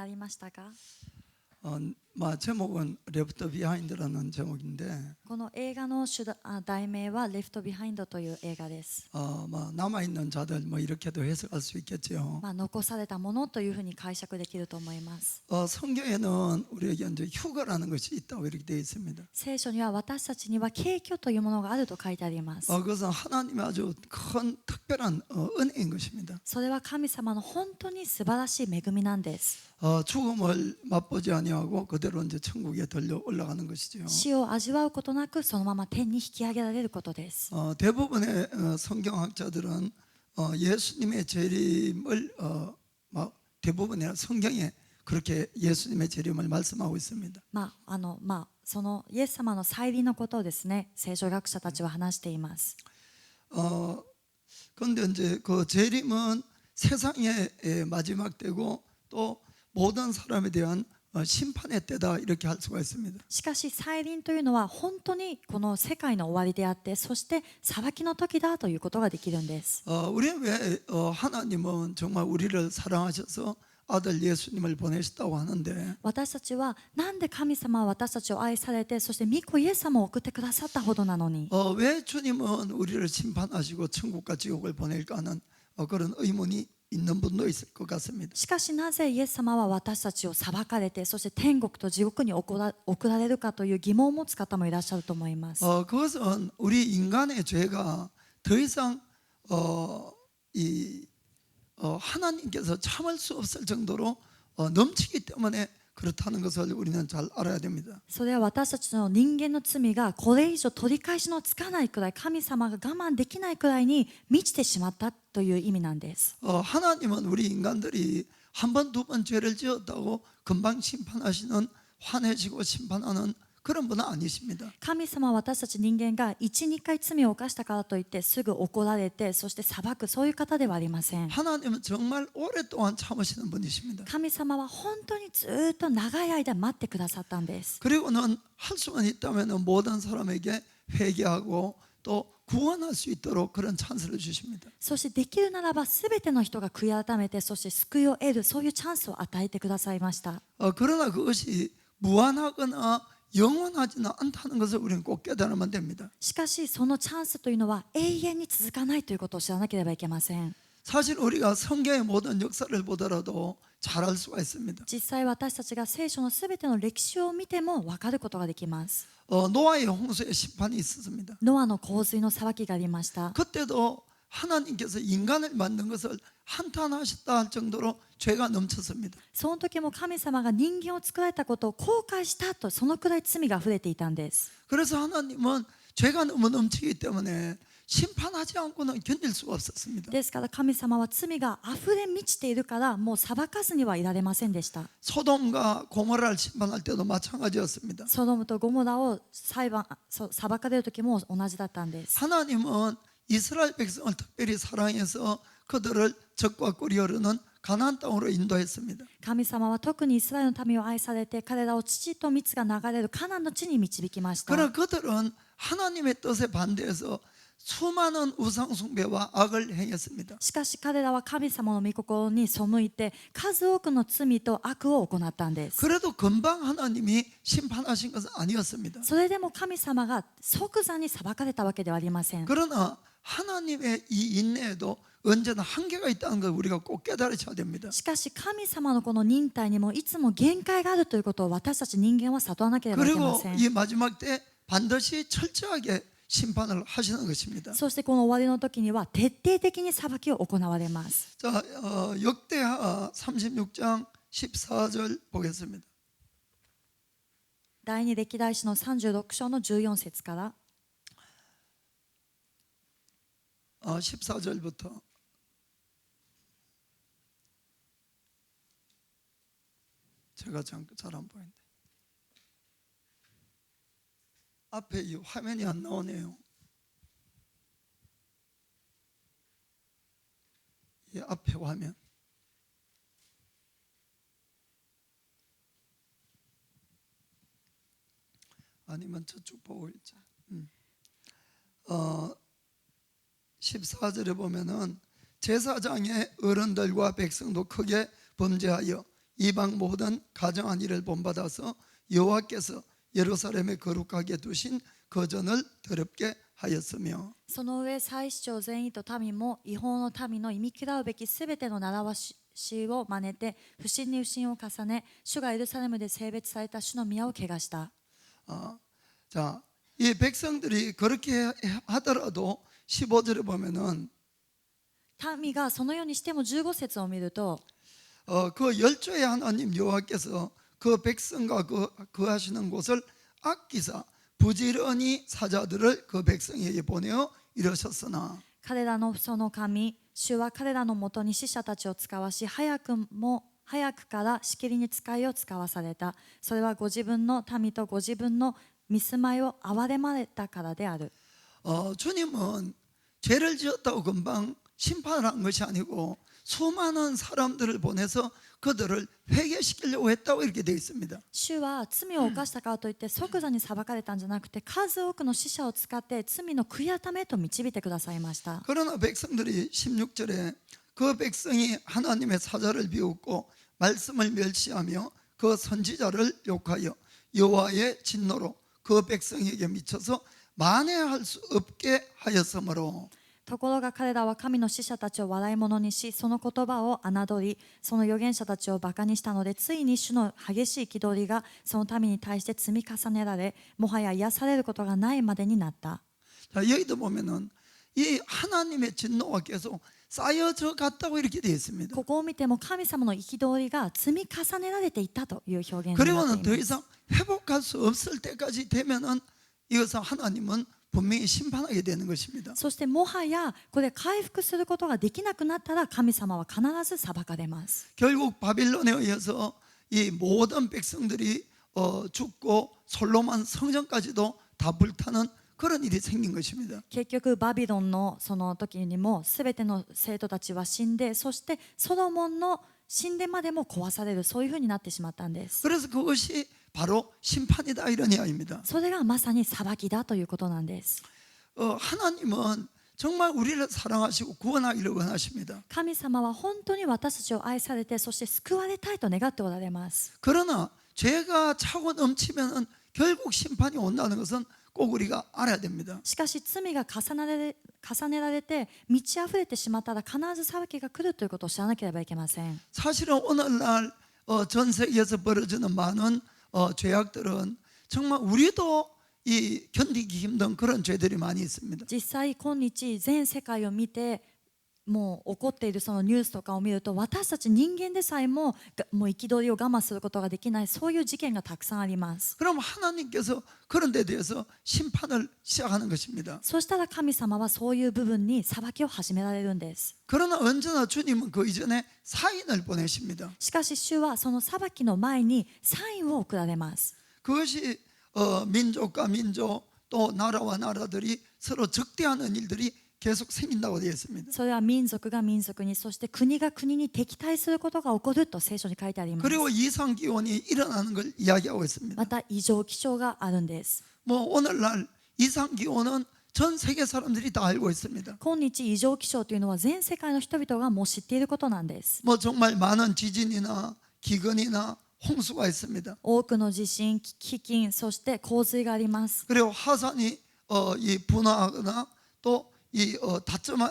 なりましたか？ 제목은 레프트 비하인드라는 제목인데 この映画の題名は Left Behind という映画です。 남아있는 자들 이렇게도 해석할 수 있겠죠. 残されたものというふうに解釈できると思います。 성경에는 우리에게 이제 휴거라는 것이 있다고 이렇게 되어 있습니다. 聖書には私たちには景挙というものがあると書いてあります。 그것은 하나님의 아주 큰 특별한 은혜인 것입니다. それは神様の本当に素晴らしい恵みなんです。 죽음을 맛보지 아니하고 그대로 이제 천국에 들려 올라가는 것이죠. 死を味わうことなくそのまま天に引き上げられることです。 대부분의 성경학자들은 예수님의 재림을 대부분의 성경에 그렇게 예수님의 재림을 말씀하고 있습니다. そのイエス様の再臨のことをですね、聖書学者たちは話しています。 그런데 이제 그 재림은 세상의 마지막 때고 또 모든 사람에 대한 심판의 때다 이렇게 할 수가 있습니다. しかし再臨というのは本当にこの世界の終わりであって、そして裁きの時だということができるんです。 우리는 왜 하나님은 정말 우리를 사랑하셔서 아들 예수님을 보내셨다고 하는데 私たちはなんで神様は私たちを愛されて、そして御子イエス様を送ってくださったほどなのに、 왜 주님은 우리를 심판하시고 천국과 지옥을 보낼까 하는 그런 의문이 있는 분도 있을 것 같습니다. しかしなぜイエス様は私たちを裁かれて、そして天国と地獄に送られるかという疑問を持つ方もいらっしゃると思います。 그것은 우리 인간의 죄가 더 이상 하나님께서 참을 수 없을 정도로 넘치기 때문에 그렇다는 것을 우리는 잘 알아야 됩니다. それは私たちの人間の罪がこれ以上取り返しのつかないくらい、神様が我慢できないくらいに満ちてしまったという意味なんです。 하나님은 우리 인간들이 한 번, 두 번 죄를 지었다고 금방 심판하시는 화내시고 심판하는 그런 분은 아니십니다. 神様は私たち人間が 1,2 回罪を犯したからといってすぐ怒られて、そして裁く、そういう方ではありません。 하나님은 정말 오랫동안 참으시는 분이십니다. 神様は本当にずっと長い間待ってくださったんです。 그리고는 할 수만 있다면 모든 사람에게 회개하고 또 구원할 수 있도록 그런 찬스를 주십니다. そしてできるならば全ての人が悔い改めて、そして救いを得る、そういうチャンスを与えてくださいました。 그러나 그것이 무한하거나 영원하지는 않다는 것을 우리는 꼭 깨달으면 됩니다. しかしそのチャンスというのは永遠に続かないということを知らなければいけません。 사실 우리가 성경의 모든 역사를 보더라도 잘 알 수가 있습니다. 実際私たちが聖書のすべての歴史を見ても分かることができます。 노아의 홍수의 심판이 있었습니다. ノアの洪水の裁きがありました。 그때도 하나님께서 인간을 만든 것을 한탄하셨다 할 정도로 죄가 넘쳤습니다. その時も神様が人間を作られたことを後悔したと、そのくらい罪が溢れていたんです。 그래서 하나님은 죄가 너무 넘치기 때문에 심판하지 않고는 견딜 수가 없었습니다. ですから神様は罪が溢れ満ちているからもう裁かずにはいられませんでした。 소돔과 고모라를 심판할 때도 마찬가지였습니다. ソドムとゴモラを裁かれる時も同じだったんです。 하나님은 이스라엘 백성을 특별히 사랑해서 그들을 적과 꿀이 흐르는 가나안 땅으로 인도했습니다. 神様は特にイスラエルの民を愛されて、彼らを乳と蜜が流れるカナンの地に導きました。 그러나 그들은 하나님의 뜻에 반대해서 수많은 우상 숭배와 악을 행했습니다. しかし彼らは神様の御心に背いて数多くの罪と悪を行ったんです。 그래도 금방 하나님이 심판하신 것은 아니었습니다. それでも神様が即座に裁かれたわけではありません。 그러나 하나님의 이 인내에도 언제나 한계가 있다는 걸 우리가 꼭 깨달으셔야 됩니다. しかし神様のこの忍耐にもいつも限界があるということを私たち人間は悟らなければいけま 그리고 せん。 이 마지막 때 반드시 철저하게 심판을 하시는 것입니다. そしてこの終わりの時には徹底的に裁きを行われます。 자, 역대하 36장 14절 보겠습니다. 第二歴代史の36章の14節から、 14절부터 제가 잘 안 보이는데 앞에 이 화면이 안 나오네요. 이 앞에 화면 아니면 저쪽 보고 있자. 14절에 보면은 제사장의 어른들과 백성도 크게 범죄하여 이방 모든 가정한 일을 본받아서 여호와께서 예루살렘에 거룩하게 두신 거전을 더럽게 하였으며 その上祭司長全員と民も違法の民の忌み嫌うべきすべての習わしを真似て不信に不信を重ね、主がエルサレムで性別された主の宮を汚した。 자, 이 백성들이 그렇게 하더라도 15절에 보면은 民がそのようにしても15節を見ると、 그 열조의 하나님 여호와께서 그 백성과 그 하시는 곳을 아끼사 부지런히 사자들을 그 백성에게 보내어 이르셨으나 彼らのその神、主は彼らのもとに使者たちを使わし、早くからしきりに使いを使わされた。それはご自分の民とご自分の見住まいを憐れまれたからである。 주님은 죄를 지었다고 금방 심판한 것이 아니고 수많은 사람들을 보내서 그들을 회개시키려고 했다고 이렇게 되어 있습니다. 主は罪を犯したからといって即座に裁かれたんじゃなくて、数多くの死者を使って罪の悔い改めと導いてくださいました。 그러나 백성들이 16절에 그 백성이 하나님의 사자를 비웃고 말씀을 멸시하며 그 선지자를 욕하여 여호와의 진노로 그 백성에게 미쳐서 만회할 수 없게 하였으므로 ところが彼らは神の使者たちを笑い物にし、その言葉を侮り、その預言者たちをバカにしたので、ついに主の激しい憤りがその民に対して積み重ねられ、もはや癒されることがないまでになった。 자, 여기도 보면은 이 하나님의 진노가 계속 쌓여져 갔다고 이렇게 되어 있습니다. ここを見ても神様の憤りが積み重ねられていったという表現にな 그리고는 って 더 います。 이상 회복할 수 없을 때까지 되면은 이것은 하나님은 분명히 심판하게 되는 것입니다. そしてもはやこれ回復することができなくなったら神様は必ず裁かれます。 결국 바빌론에 의해서 이 모든 백성들이 죽고 솔로몬 성전까지도 다 불타는 그런 일이 생긴 것입니다. 結局バビロンのその時にも全ての生徒たちは死んで、そしてソロモンの神殿までも壊される、そういうふうになってしまったんです。 그래서 그것이 바로 심판이다 이런 이야기입니다. それがまさに裁きだということなんです。 하나님은 정말 우리를 사랑하시고 구원하기를 원하십니다. 神様は本当に私たちを愛されて、そして救われたいと願っておられます。 그러나 죄가 차고 넘치면은 결국 심판이 온다는 것은 꼭 우리가 알아야 됩니다. しかし罪が重ねられて満ち溢れてしまったら必ず裁きが来るということを知らなければいけません。 사실은 오늘날 전 세계에서 벌어지는 많은 죄악들은 정말 우리도 이 견디기 힘든 그런 죄들이 많이 있습니다. 実際今日全世界を見てもう起こっているそのニュースとかを見ると、私たち人間でさえももう憤りを我慢することができない、そういう事件がたくさんあります。 그럼 하나님께서 그런 데 대해서 심판을 시작하는 것입니다. そしたら神様はそういう部分に裁きを始められるんです。 그러나 언제나 주님은 그 이전에 사인을 보내십니다. しかし主はその裁きの前にサインを送られます。 그것이 민족과 민족 또 나라와 나라들이 서로 적대하는 일들이 계속 생긴다고 되어 있습니다. それは民族が民族に、そして国が国に敵対することが起こると聖書に書いてあります。 그리고 이상 기온이 일어나는 걸 이야기하고 있습니다. また異常気象があるんです。 뭐 오늘날 이상 기온은 전 세계 사람들이 다 알고 있습니다. 今日異常気象というのは全世界の人々がもう知っていることなんです。 뭐 정말 많은 지진이나 기근이나 홍수가 있습니다. 多くの地震、飢饉、そして洪水があります。 그리고 화산이 이 분화하거나 또 이 다점한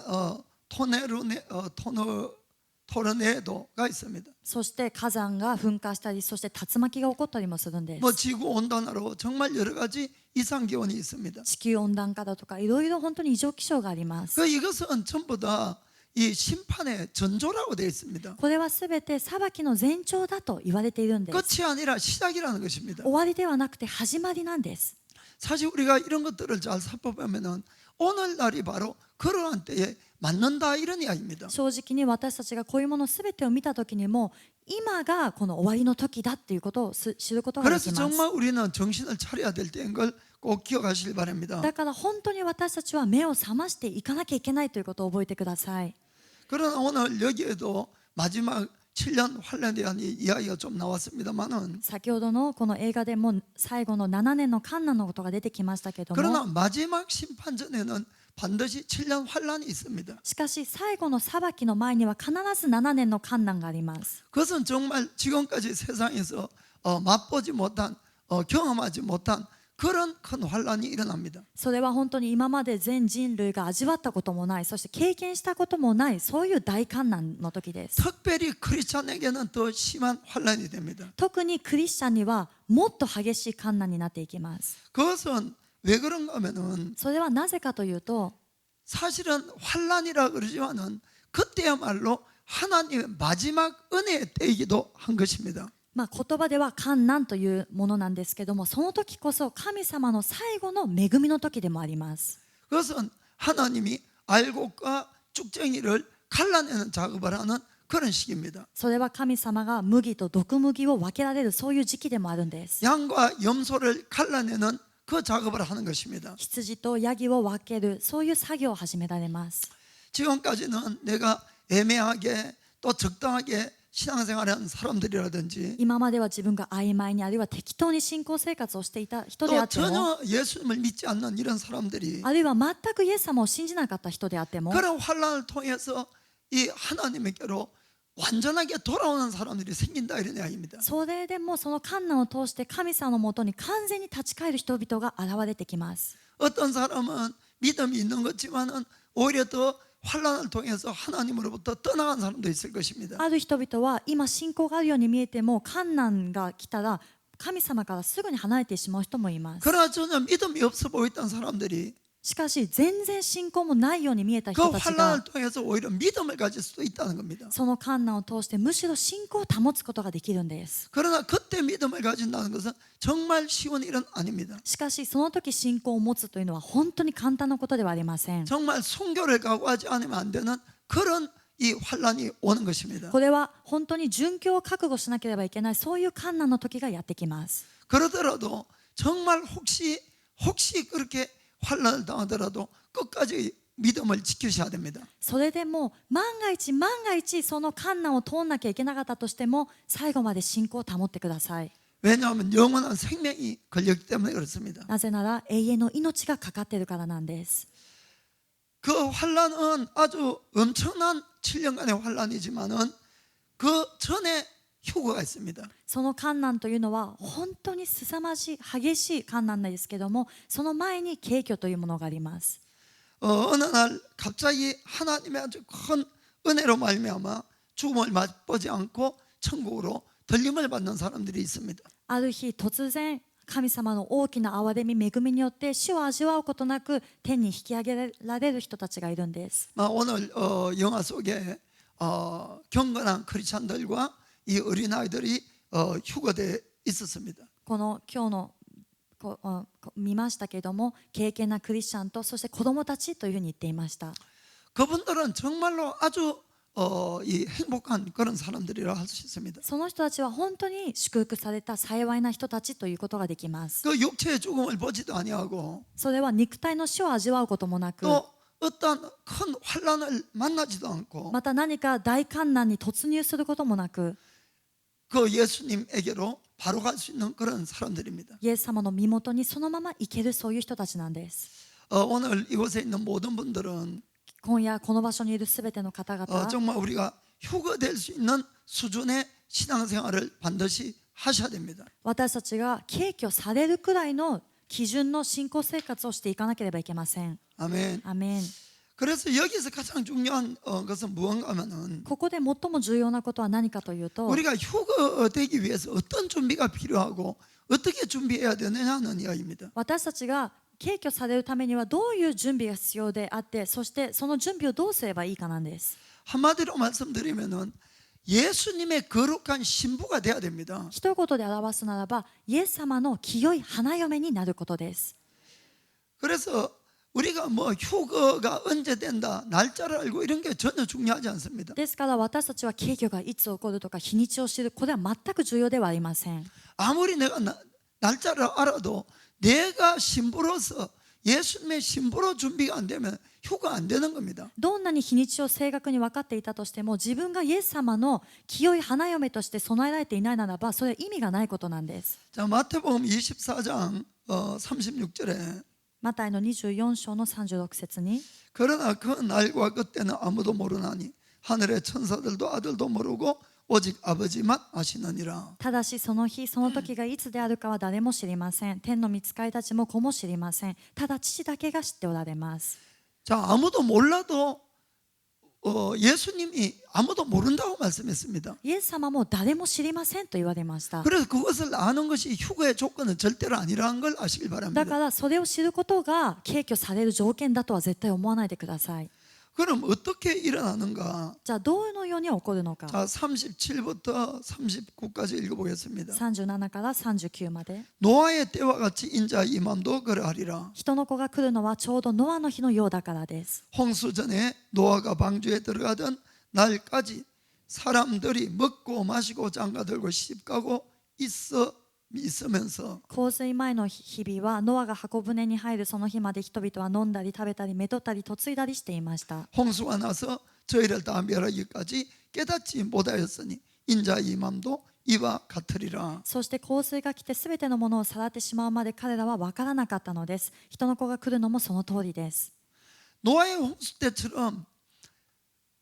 토르네도가 있습니다. そして火山が噴火したり、そして竜巻が起こったりもするんです。 뭐 지구 온난화로 정말 여러 가지 이상 기온이 있습니다. 地球温暖化だとかいろいろ本当に異常気象があります。 이것은 전부 다 이 심판의 전조라고 되어 있습니다. これはすべて裁きの前兆だと言われているんです。 끝이 아니라 시작이라는 것입니다. 終わりではなくて始まりなんです。 사실 우리가 이런 것들을 잘 살펴보면은 오늘날이 바로 그러한 때에 맞는다 이런 이야기입니다. 正直に私たちがこういうものすべてを見たときにも、今がこの終わりの時だっていうことを知ることがで 그래서 きます。 정말 우리는 정신을 차려야 될 때인 걸 꼭 기억하시길 바랍니다. だから本当に私たちは目を覚ましていかなきゃいけないということを覚えてください。 그러나 오늘 여기에도 마지막 7년 환란에 대한 이야기가 좀 나왔습니다만은 先ほどのこの映画でも最後の7年の観難のことが出てきましたけど 그러나 も、 마지막 심판 전에는 반드시 7년 환란이 있습니다. しかし最後の裁きの前には必ず7年の患難があります。 그것은 정말 지금까지 세상에서 맛보지 못한 경험하지 못한 그런 큰 환란이 일어납니다. それは本当に今まで全人類が味わったこともない、そして経験したこともない、そういう大患難の時です。 특별히 크리스찬에게는 더 심한 환란이 됩니다. 特にクリスチャンにはもっと激しい患難になっていきます。 그것은 왜 그런가 하면은 それはなぜかというと、 사실은 환란이라 그러지만은 그때야말로 하나님의 마지막 은혜의 때이기도 한 것입니다. 言葉では患難というものなんですけども、その時こそ神様の最後の恵みの時でもあります。 그것은 하나님이 알곡과 쭉정이를 갈라내는 작업을 하는 그런 시기입니다. それは神様が麦と毒麦を分けられるそういう時期でもあるんです。 양과 염소를 갈라내는 그 작업을 하는 것입니다. 羊とヤギを分けるそういう作業を始められます。 지금까지는 내가 애매하게 또 적당하게 신앙생활하는 사람들이라든지 今までは自分が曖昧にあるいは適当に信仰生活をしていた人であ 또 っても、 전혀 예수님을 믿지 않는 이런 사람들이 あるいは全くイエス様を信じなかった人であっても、 그런 환란을 통해서 이 하나님에게로 완전하게 돌아오는 사람들이 생긴다 이런 이야기입니다. それでもその患難を通して神様のもとに完全に立ち返る人々が現れてきます。 어떤 사람은 믿음이 있는 것지만은 오히려 더 환란을 통해서 하나님으로부터 떠나간 사람도 있을 것입니다. ある人々は今信仰があるように見えても患難が来たら神様からすぐに離れてしまう人もいます。 그러나 전혀 믿음이 없어 보였던 사람들이 しかし全然信仰もないように見えた 그 人たち 환란을 が 통해서 오히려 믿음을 가질 수도 있다는 겁니다. その患難を通してむしろ信仰を保つことができるんです。 그러나 그때 믿음을 가진다는 것은 정말 쉬운 일은 아닙니다. しかしその時信仰を持つというのは本当に簡単なことではありません。 정말 순교를 각오하지 않으면 안 되는 그런 이 환란이 오는 것입니다. これは本当に殉教を覚悟しなければいけないそういう患難の時がやってきます。 그러더라도 정말 혹시 그렇게 환란을 당하더라도 끝까지 믿음을 지키셔야 됩니다. それでも万が一その困難を通んなきゃいけなかったとしても最後まで信仰を保ってください。 왜냐하면 영원한 생명이 걸렸기 때문에 그렇습니다. なぜなら永遠の命がかかっているからなんです。 그 환란은 아주 엄청난 7년간의 환란이지만은 그 전에 휴거가 있습니다. その困難というのは本当に凄まじい激しい困難なんですけども、その前に景挙というものがあります。 어느 날 갑자기 하나님의 아주 큰 은혜로 말미암아 죽음을 맛보지 않고 천국으로 들림을 받는 사람들이 있습니다. ある日突然神様の大きな憐れみ恵みによって死を味わうことなく天に引き上げられる人たちがいるんです。 오늘 영화 속에 경건한 크리스찬들과 이 어린아이들이 휴거되어 있었습니다. この今日の見ましたけれども、敬虔なクリスチャンとそして子供たちというふうに言っていました。 그분들은 정말로 아주 이 행복한 그런 사람들이라 할 수 있습니다. その人たちは本当に祝福された幸いな人たちということができます。 그 육체의 죽음을 보지도 아니하고 それは肉体の死を味わうこともなく、 또 어떤 큰 환란을 만나지도 않고 また何か大患難に突入することもなく、 그 예수님에게로 바로 갈 수 있는 그런 사람들입니다. イエス様の身元にそのまま行けるそういう人たちなんです。 오늘 이곳에 있는 모든 분들은 今夜この場所にいるすべての方々、 정말 우리가 휴거될 수 있는 수준의 신앙생활을 반드시 하셔야 됩니다. 私たちが敬挙されるくらいの基準の信仰生活をしていかなければいけません。 아멘. アメン。 그래서 여기서 가장 중요한 것은 무언가 하면은 ここで最も重要なことは何かというと、 우리가 휴거되기 위해서 어떤 준비가 필요하고 어떻게 준비해야 되느냐는 이야기입니다. 私たちが敬挙されるためにはどういう準備が必要であって、そしてその準備をどうすればいいかなんです。 한마디로 말씀드리면은 예수님의 거룩한 신부가 돼야 됩니다. 一言で表すならば、イエス様の清い花嫁になることです。 그래서 우리가 뭐 휴거가 언제 된다, 날짜를 알고 이런 게 전혀 중요하지 않습니다. ですから私たちは敬挙がいつ起こるとか日にちを知る、これは全く重要ではありません。 아무리 내가 날짜를 알아도 내가 신부로서 예수님의 신부로 준비가 안 되면 휴가 안 되는 겁니다. どんなに日にちを正確に分かっていたとしても、自分がイエス様の清い花嫁として備えられていないならば、それは意味がないことなんです。 자, 마태복음 24장 36절에 マタイの24章の36節に 그러나 그 날과 그때는 아무도 모르나니 하늘의 천사들도 아들도 모르고 오직 아버지만 아시느니라. ただしその日その時がいつであるかは誰も知りません。天の御使いたちも子も知りません。ただ父だけが知っておられます。 자, 아무도 몰라도 예수님이 아무도 모른다고 말씀했습니다. イエス様も誰も知りませんと言われました。 그래서 그것을 아는 것이 휴거의 조건은 절대로 아니라는 걸 아시길 だ 바랍니다. からそれを知ることが敬虚される条件だとは絶対思わないでください。 그럼 어떻게 일어나는가? じゃあどのように起こるのか。 자, 37부터 39까지 읽어보겠습니다. 37から39まで。 노아의 때와 같이 인자 이맘도 그러하리라. 人の子が来るのはちょうどノアの日のようだからです。 홍수 전에 노아가 방주에 들어가던 날까지 사람들이 먹고 마시고 장가들고 시집가고 있으면서 洪水前の日々はノアが箱舟に入るその日まで人々は飲んだり食べたりめとったり嫁いだりしていました。 홍수가 나서 저희를 다 멸하기까지 깨닫지 못하였으니 인자 이맘도 이와 같으리라. そして洪水が来てすべてのものをさらってしまうまで彼らは分からなかったのです。人の子が来るのもその通りです。 노아의 홍수 때처럼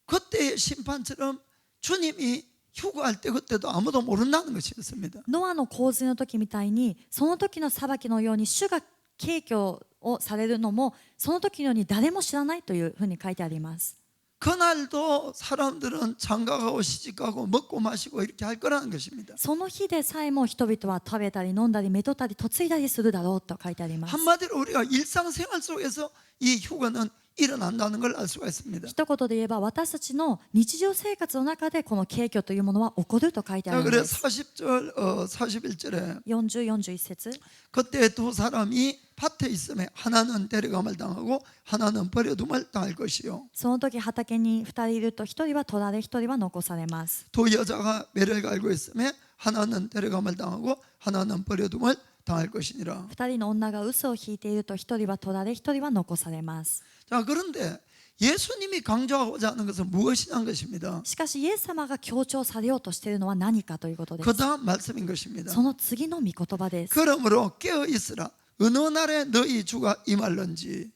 그때의 심판처럼 주님이 휴거할 때 그때도 아무도 모른다는 것이었습니다. ノアの洪水の時みたいにその時の裁きのように主が敬虚をされるのもその時のように誰も知らないというふうに書いてあります。 그날도 사람들은 장가가고 시집가고 먹고 마시고 이렇게 할 거라는 것입니다. その日でさえも人々は食べたり飲んだりめとったり嫁いだりするだろうと書いてあります。 한마디로 우리가 일상생활 속에서 이 휴거는 일어난다는 걸 알 수가 있습니다. 一言で言えば私たちの日常生活の中でこの敬虚というものは起こると書いてあ 자, るん 그래 です。 40절 41절에 40、41節 그때 두 사람이 밭에 있음에 하나는 데려감을 당하고 하나는 버려둠을 당할 것이요 その時畑に2人いると1人は取られ1人は残されます。 두 여자가 매를 갈고 있음에 하나는 데려감을 당하고 하나는 버려둠을 당할 것이니라. 2人の女が嘘を引いていると1人は取られ1人は残されます。 자, 그런데 예수님이 강조하고자 하는 것은 무엇이냐는 것입니다. しかしイエス様が強調されようとしているのは何かということで 그 す。 다음 말씀인 것입니다. その次の御言葉です。 그러므로 깨어 있으라. 어느 날에 너희 주가 임할런지.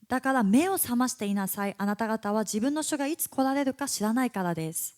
だから目を覚ましていなさい。あなた方は自分の主がいつ来られるか知らないからです。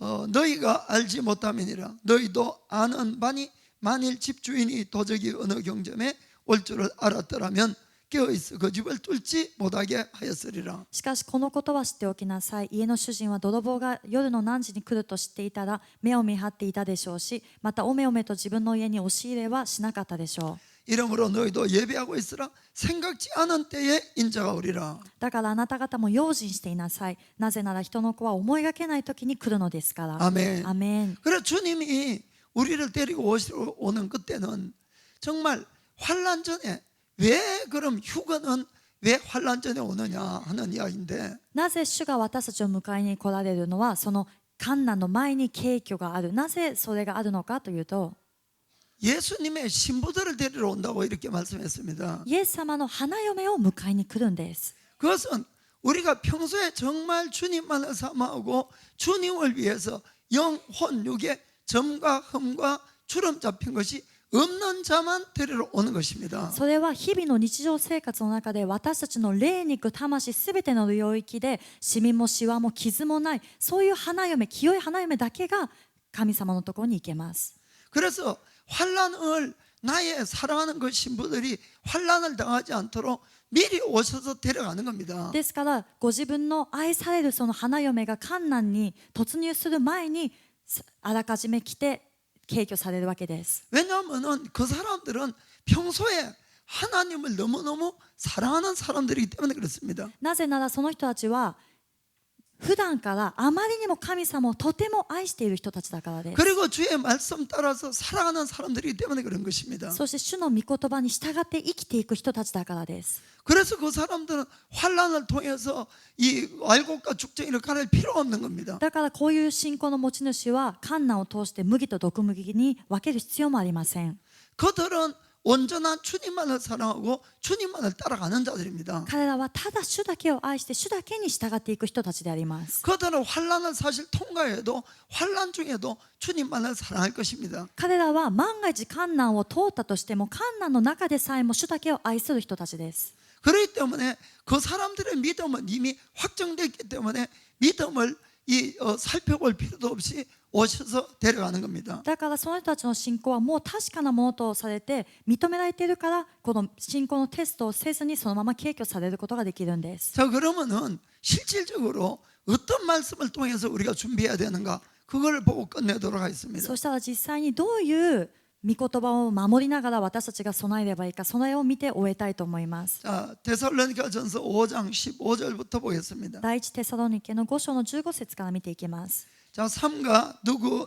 너희가 알지 못함이니라. 너희도 아는 바니 만일 집주인이 도적이 어느 경점에 올 줄을 알았더라면 깨어 있어 그 집을 뚫지 못하게 하였으리라. しかしこのことは知っておきなさい。家の主人は泥棒が夜の何時に来ると知っていたら目を見張っていたでしょうし、またおめおめと自分の家に押し入れはしなかったでしょう。 이러므로 너희도 예배하고 있으라. 생각지 않은 때에 인자가 오리라. だからあなた方も用心していなさい。なぜなら人の子は思いがけない時に来るのですから。 아멘. アメン。 그래 주님이 우리를 데리고 오는 그때는 정말 환난 전에 왜 그럼 휴거는 왜 환난 전에 오느냐 하는 이야기인데 なぜ主が私たちを迎えに来られるのはその患難の前に敬虚がある。なぜそれがあるのかというと、 예수님의 신부들을 데리러 온다고 이렇게 말씀했습니다. イエス様の花嫁を迎えに来るんです。 그것은 우리가 평소에 정말 주님만을 사모하고 주님을 위해서 영혼 육에 점과 흠과 주름 잡힌 것이 없는 자만 데리러 오는 것입니다. それは日々の日常生活の中で私たちの霊肉魂すべての領域でシミもシワも傷もないそういう花嫁清い花嫁だけが神様のところに行けます。 그래서 환난을 나의 사랑하는 그 신부들이 환난을 당하지 않도록 미리 오셔서 데려가는 겁니다. ですからご自分の愛されるその花嫁が患難に突入する前にあらかじめ来て敬虚されるわけです。 왜냐하면 그 사람들은 평소에 하나님을 너무너무 사랑하는 사람들이기 때문에 그렇습니다. なぜならその人たちは普段からあまりにも神様をとても愛している人たちだからです。 그리고 주의 말씀 따라서 살아가는 사람들이기 때문에 그런 것입니다. そして主の御言葉に従って生きていく人たちだからです。 그래서 그 사람들은 환난을 통해서 이 알곡과 죽정이를 가릴 필요가 없는 겁니다. だからこういう信仰の持ち主は患難を通して麦と毒麦に分ける必要もありません。 그들은 온전한 주님만을 사랑하고 주님만을 따라가는 자들입니다. 彼らはただ主だけを愛して主だけに従っていく人たちであります。 그들은 환난을 사실 통과해도 환난 중에도 주님만을 사랑할 것입니다. 彼らは万が一困難を通ったとしても、困難の中でさえも主だけを愛する人たちです。 그렇기 때문에 그 사람들의 믿음은 이미 확정됐기 때문에 믿음을 살펴볼 필요도 없이 오셔서 데려가는 겁니다. だからその人たちの信仰はもう確かなものとされて認められているから、この信仰のテストをせずにそのまま敬虚されることができるんです。 자, 그러면은 실질적으로 어떤 말씀을 통해서 우리가 준비해야 되는가? 그걸 보고 끝내도록 하겠습니다. そしたら実際にどういう御言葉を守りながら私たちが備えればいいか、それを見て終えたいと思います。 자, 데살로니가전서 5장 15절부터 보겠습니다. 第一テサロニケの5章の15節から見ていきます。 자, 삼가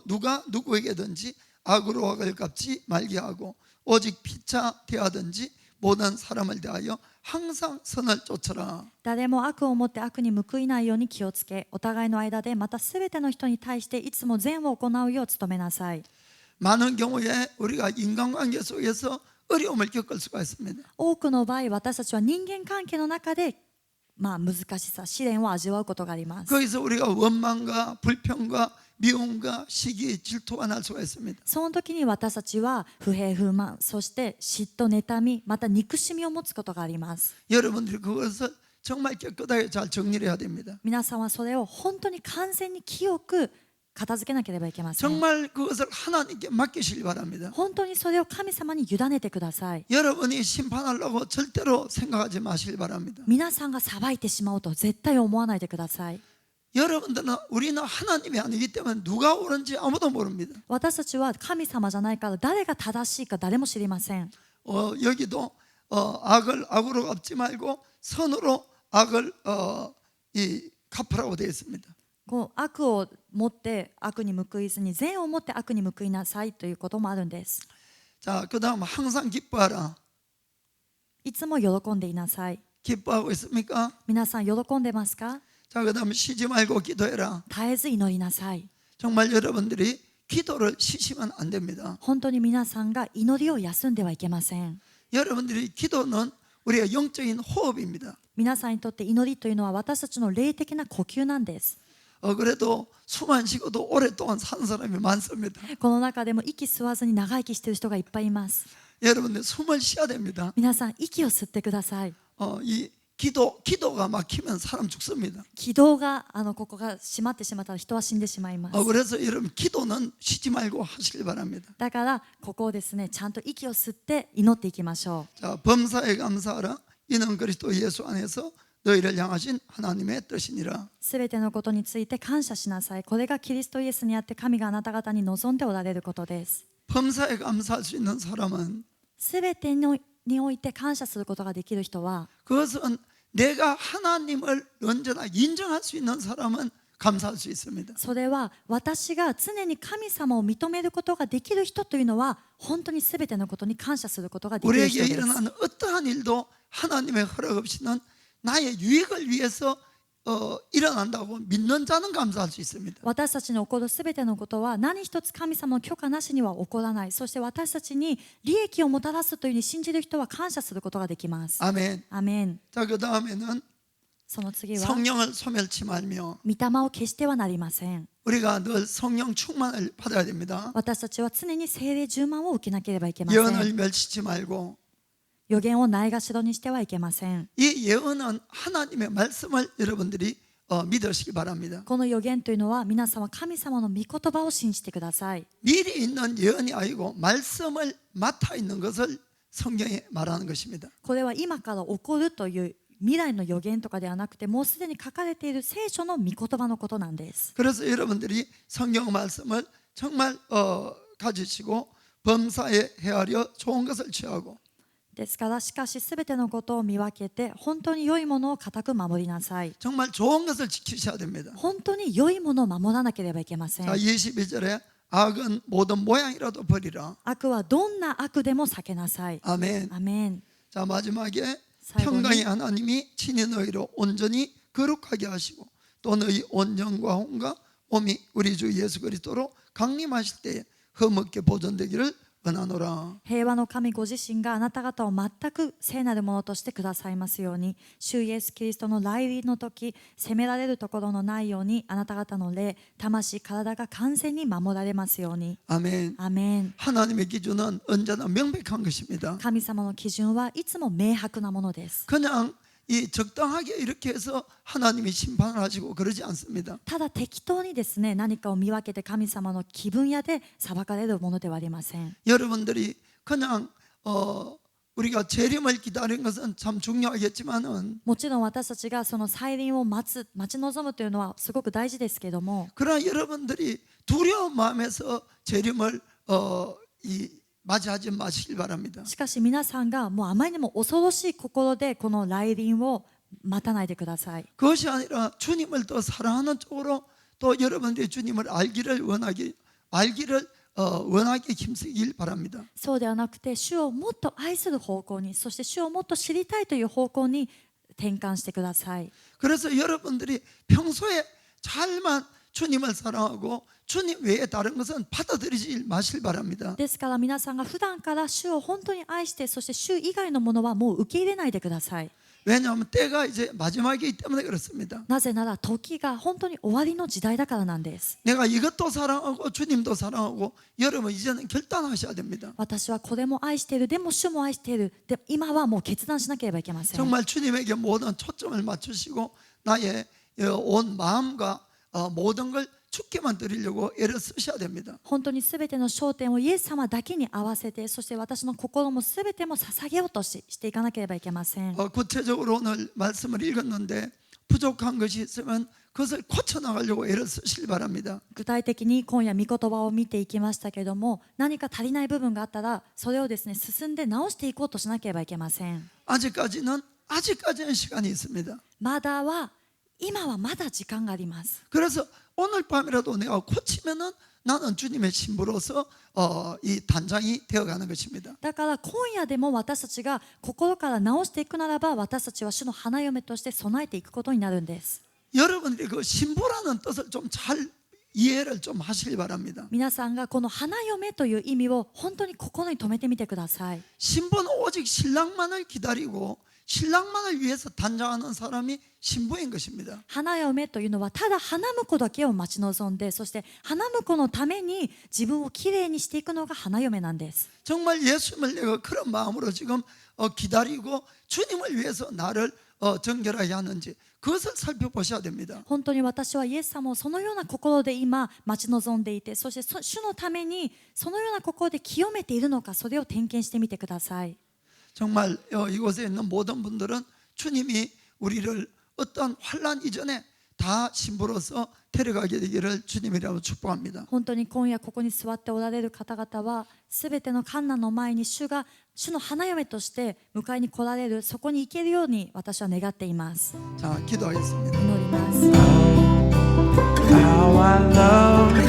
누가 누구에게든지 악으로 악을 갚지 말게 하고 오직 피차 대하든지 모든 사람을 대하여 항상 선을 쫓아라. 誰も悪をもって悪に報いないように気をつけ、お互いの間でまたすべての人に対していつも善を行うよう努めなさい。 많은 경우에 우리가 인간관계 속에서 어려움을 겪을 수가 있습니다. 多くの場合、私たちは人間関係の中で難しさ、試練を味わうことがあります。 거기서 우리가 원망과 불평과 미움과 시기, 질투가 날 수가 있습니다. その時に私たちは不平不満、そして嫉妬、妬み、また憎しみを持つことがあります。 여러분들이 그것을 정말 깨끗하게 잘 정리를 해야 됩니다. 皆さんはそれを本当に完全に清く片付けなければいけません。 정말 그것을 하나님께 맡기시기 바랍니다. 本当にそれを神様に委ねてください。 여러분이 심판하려고 절대로 생각하지 마시기 바랍니다. 皆さんが裁いてしまおうと絶対思わないでください。 여러분들은 우리는 하나님이 아니기 때문에 누가 옳은지 아무도 모릅니다. 私たちは神様じゃないから誰が正しいか誰も知りません。 여기도 악을 악으로 갚지 말고 선으로 악을 갚으라고 되어 있습니다. こう悪を持って悪に報いずに善を持って悪に報いなさいということもあるんです。 자, 그다음 항상 기뻐하라. いつも喜んでいなさい。 기뻐하고 있습니까? 皆さん喜んでますか？ 자, 그다음 쉬지 말고 기도해라. 絶えず祈りなさい。 정말 여러분들이 기도를 쉬시면 안 됩니다. 本当に皆さんが祈りを休んではいけません。 여러분들이 기도는 우리가 영적인 호흡입니다. 皆さんにとって祈りというのは私たちの霊的な呼吸なんです。 그래도 숨 안 쉬고도 오랫동안 산 사람이 많습니다. この中でも息吸わずに長生きしている人がいっぱいいます。 여러분들 숨을 쉬어야 됩니다. 皆さん息を吸ってください。 이 기도가 막히면 사람 죽습니다. 気道がここが閉まってしまったら人は死んでしまいます。 그래서 여러분 기도는 쉬지 말고 하시길 바랍니다. だからここをですね、ちゃんと息を吸って祈っていきましょ 자, 범사에 감사하라. 이는 그리스도 예수 안에서 너희를 향하신 하나님의 뜻이니라. う。すべてのことについて感謝しなさい。これがキリストイエスにあって神があなた方に望んでおられることです。 범사에 감사할 수 있는 사람은 すべてにおいて感謝することができる人は、 그것은 내가 하나님을 언제나 인정할 수 있는 사람은 감사할 수 있습니다. それは私が常に神様を認めることができる人というのは本当にすべてのことに感謝することができる 우리에게 人です。 일어나는 어떠한 일도 하나님의 허락 없이는 나의 유익을 위해서 일어난다고 믿는 자는 감사할 수 있습니다. 私たちに起こるすべてのことは何一つ神様の許可なしには起こらない。そして私たちに利益をもたらすというふうに信じる人は感謝することができます。 아멘. アメン。 자, 그 다음에는 その次は 성령을 소멸치 말며 御霊を決してはなりません。 우리가 늘 성령 충만을 받아야 됩니다. 私たちは常に聖霊充満を受けなければいけませ 예언을 ん。 멸치지 말고 予言をないがしろにしてはいけません。 이 예언은 하나님의 말씀을 여러분들이 믿으시기 바랍니다. この予言というのは皆様神様の御言葉を信じてください。 미리 있는 예언이 아니고 말씀을 맡아 있는 것을 성경에 말하는 것입니다. これは今から起こるという未来の予言とかではなくて、もうすでに書かれている聖書の御言葉のことなんです。 그래서 여러분들이 성경 말씀을 정말 가지시고 범사에 헤아려 좋은 것을 취하고 ですから、しかしすべてのことを見分けて本当に良いものを固く守りなさい。 정말 좋은 것을 지키셔야 됩니다. 本当に良いものを守らなければいけません。 자, 22절에 악은 모든 모양이라도 버리라. 悪はどんな悪でも避けなさい。 아멘. アメン。 자, 마지막에 사이버니. 평강의 하나님이 친히 너희로 온전히 거룩하게 하시고 또 너희 온 영과 혼과 몸이 우리 주 예수 그리스도로 강림하실 때에 흠없게 보존되기를 원하노라. 平和の神ご自身があなた方を全く聖なるものとしてくださいますように、主イエスキリストの来臨の時、責められるところのないように、あなた方の霊、魂、体が完全に守られますように。 아멘. アメン。 하나님의 기준은 언제나 명백한 것입니다. 神様の基準はいつも明白なものです。 그냥 이 적당하게 이렇게 해서 하나님이 심판을 하시고 그러지 않습니다. ただ適当にですね、何かを見分けて神様の気分屋で裁かれるものではありません。 여러분들이 그냥 우리가 재림을 기다리는 것은 참 중요하겠지만은 もちろん私たちがその再臨を待ち望むというのはすごく大事ですけれども、 그러나 여러분들이 두려운 마음에서 재림을 맞이하지 마시길 바랍니다. しかし皆さんがもうあまりにも恐ろしい心でこの来臨を待たないでください。 그것이 아니라 주님을 더 사랑하는 쪽으로 또 여러분들이 주님을 알기를 원하게 힘쓰길 바랍니다. そうではなくて、主をもっと愛する方向に、そして主をもっと知りたいという方向に転換してください。 그래서 여러분들이 평소에 잘만 주님을 사랑하고 주님 외에 다른 것은 받아들이지 마시길 바랍니다. ですから皆さんが普段から主を本当に愛して、そして主以外のものはもう受け入れないでください。 왜냐하면 때가 이제 마지막이기 때문에 그렇습니다. なぜなら時が本当に終わりの時代だからなんです。 내가 이것도 사랑하고 주님도 사랑하고 여러분 이제는 결단하셔야 됩니다. 私はこれも愛している、でも主も愛している、で今はもう決断しなければいけません。 정말 주님에게 모든 초점을 맞추시고 나의 온 마음과 모든 걸 주께만 드리려고 애를 쓰셔야 됩니다. 本当にすべての焦点をイエス様だけに合わせて、そして私の心もすべても捧げようとしていかなければいけません。 구체적으로 오늘 말씀을 읽었는데 부족한 것이 있으면 그것을 고쳐나가려고 애를 쓰시길 바랍니다. 具体的に今夜御言葉を見ていきましたけれども、何か足りない部分があったらそれをですね進んで直していこうとしなければいけません。 아직까지는 시간이 있습니다. 今はまだ時間があります。 그래서 오늘 밤이라도 내가 고치면은 나는 주님의 신부로서 이 단장이 되어가는 것입니다. だから今夜でも私たちが心から直していくならば、私たちは主の花嫁として備えていくことになるんです。 여러분들이 그 신부라는 뜻을 좀 잘 이해를 좀 하시길 바랍니다. 皆さんがこの花嫁という意味を本当に心に留めてみてください。 신부는 오직 신랑만을 기다리고 신랑만을 위해서 단장하는 사람이 신부인 것입니다. 花嫁というのはただ花婿だけを待ち望んで、そして花婿のために自分をきれいにしていくのが花嫁なんです。 정말 예수님을 내가 그런 마음으로 지금 기다리고 주님을 위해서 나를 정결하게 하는지 그것을 살펴보셔야 됩니다. 本当に私はイエス様をそのような心で今待ち望んでいて、そして主のためにそのような心で清めているのか、それを点検してみてください。 정말 이곳에 있는 모든 분들은 주님이 우리를 어떤 환난 이전에 다 신부로서 데려가게 되기를 주님이라고 축복합니다. 本当に今夜ここに座っておられる方々は、すべての困難の前に主の花嫁として迎えに来られる、そこに行けるように私は願っています。 자, 기도하겠습니다. 祈ります。 How I love